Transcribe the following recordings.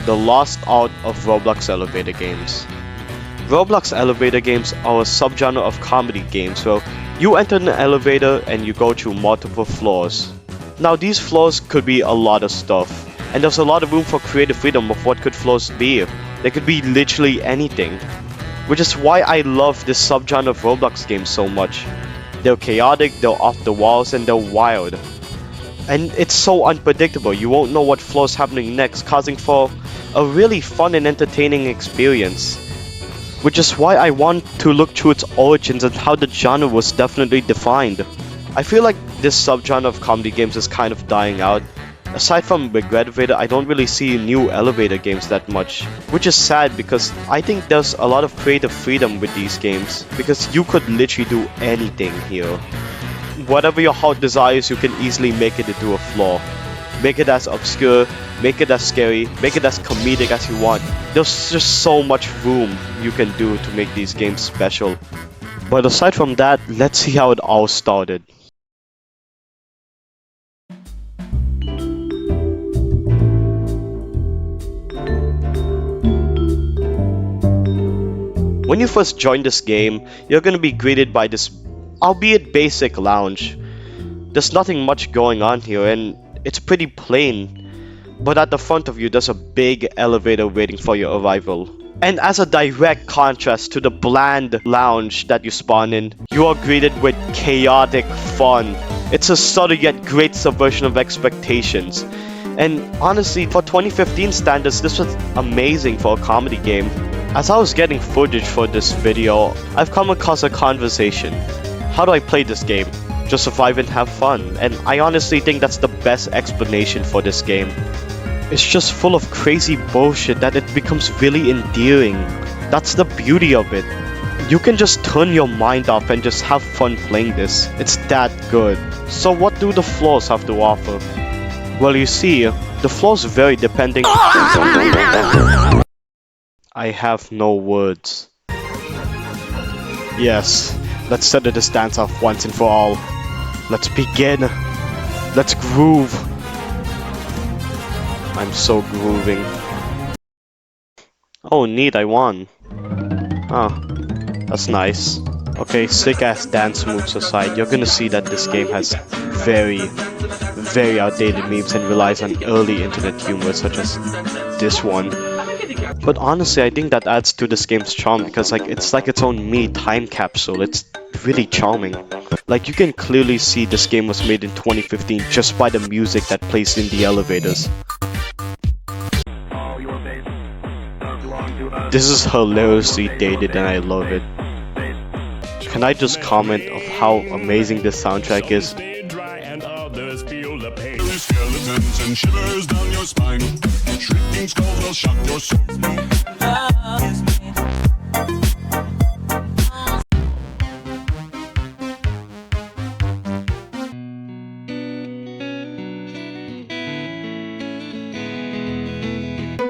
the lost art of Roblox elevator games. Roblox elevator games are a subgenre of comedy games where you enter an elevator and you go through multiple floors. Now these floors could be a lot of stuff, and there's a lot of room for creative freedom of what could floors be. They could be literally anything, which is why I love this subgenre of Roblox games so much. They're chaotic, they're off the walls, and they're wild. And it's so unpredictable, you won't know what floor is happening next, causing for a really fun and entertaining experience. Which is why I want to look through its origins and how the genre was definitely defined. I feel like this subgenre of comedy games is kind of dying out. Aside from Regretivator, I don't really see new elevator games that much, which is sad because I think there's a lot of creative freedom with these games, because you could literally do anything here. Whatever your heart desires, you can easily make it into a floor. Make it as obscure, make it as scary, make it as comedic as you want. There's just so much room you can do to make these games special. But aside from that, let's see how it all started. When you first join this game, you're gonna be greeted by this, albeit basic, lounge. There's nothing much going on here and it's pretty plain. But at the front of you, there's a big elevator waiting for your arrival. And as a direct contrast to the bland lounge that you spawn in, you are greeted with chaotic fun. It's a subtle yet great subversion of expectations. And honestly, for 2015 standards, this was amazing for a comedy game. As I was getting footage for this video, I've come across a conversation. How do I play this game? Just survive and have fun. And I honestly think that's the best explanation for this game. It's just full of crazy bullshit that it becomes really endearing. That's the beauty of it. You can just turn your mind off and just have fun playing this. It's that good. So what do the floors have to offer? Well, you see, the floors vary depending... I have no words. Yes, let's settle this dance off once and for all. Let's begin. Let's groove. I'm so grooving. Oh neat, I won. Oh, that's nice. Okay, sick ass dance moves aside, you're gonna see that this game has very outdated memes and relies on early internet humor such as this one. But honestly, I think that adds to this game's charm because it's like its own mini time capsule. It's really charming. Like, you can clearly see this game was made in 2015 just by the music that plays in the elevators. This is hilariously dated and I love it. Can I just comment of how amazing this soundtrack is? And shivers down your spine. Shrieking skulls will shock your soul.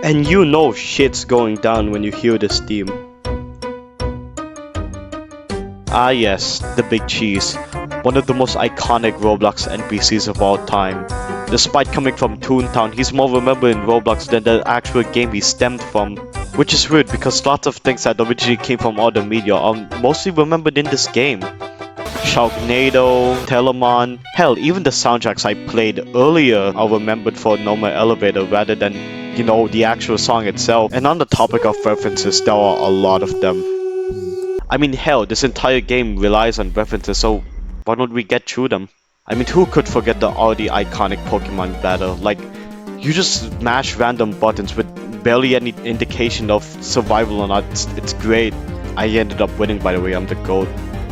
And you know shit's going down when you hear this theme. Ah yes, the Big Cheese. One of the most iconic Roblox NPCs of all time. Despite coming from Toontown, he's more remembered in Roblox than the actual game he stemmed from. Which is weird because lots of things that originally came from other media are mostly remembered in this game. Sharknado, Telemon, hell, even the soundtracks I played earlier are remembered for Normal Elevator rather than, you know, the actual song itself. And on the topic of references, there are a lot of them. I mean, hell, this entire game relies on references, so why don't we get through them? I mean, who could forget the already iconic Pokemon battle? Like, you just smash random buttons with barely any indication of survival or not. It's great. I ended up winning, by the way, I'm the GOAT.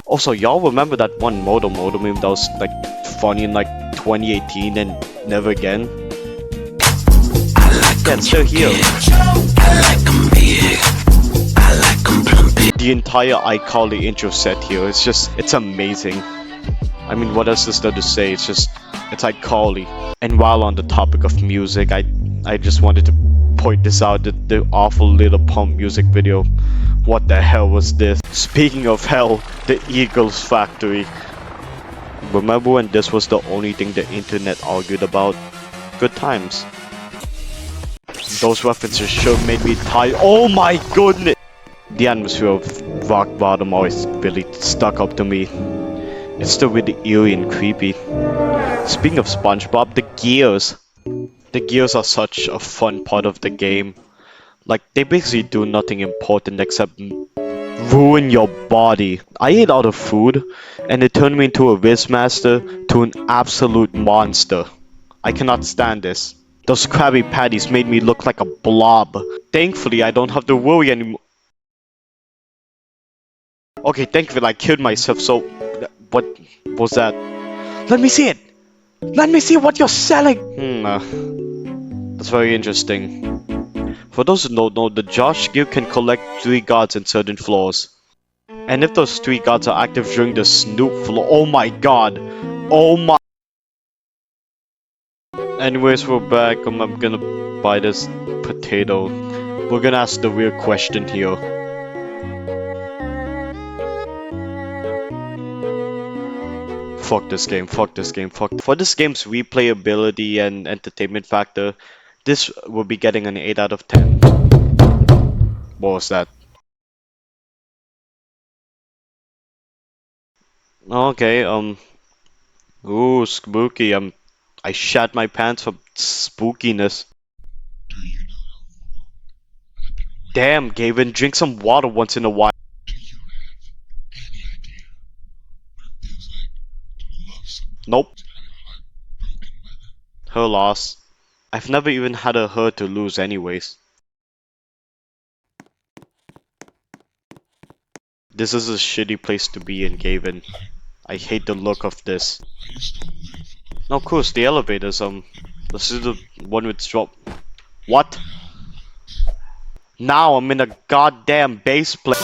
Also, y'all remember that one Moto meme that was like funny in like 2018 and never again? Yeah, it's still here. The entire iCarly intro set here, it's amazing. I mean, what else is there to say? It's iCarly. And while on the topic of music, I just wanted to point this out, the awful Little Pump music video. What the hell was this? Speaking of hell, the Eagles Factory. Remember when this was the only thing the internet argued about? Good times. Those references sure made me tired. Oh my goodness! The atmosphere of rock bottom always really stuck up to me. It's still really eerie and creepy. Speaking of SpongeBob, the gears. The gears are such a fun part of the game. Like, they basically do nothing important except ruin your body. I ate all the food, and it turned me into a Wiz Master to an absolute monster. I cannot stand this. Those Krabby Patties made me look like a blob. Thankfully, I don't have to worry anymore. Okay, thankfully I killed myself, so... What was that? Let me see it! Let me see what you're selling! That's very interesting. For those who don't know, the Josh Gear can collect 3 guards in certain floors. And if those 3 guards are active during the Snoop floor, oh my god! Oh my... Anyways, we're back. I'm gonna buy this potato. We're gonna ask the real question here. Fuck this game, fuck this game, fuck. For this game's replayability and entertainment factor, this will be getting an 8 out of 10. What was that? Okay, ooh, spooky. I shat my pants for spookiness. Damn, Gavin, drink some water once in a while. Nope. Her loss. I've never even had a her to lose anyways. This is a shitty place to be in, Gavin. I hate the look of this. No, of course, the elevators, this is the one with drop. What? Now I'm in a goddamn base plate.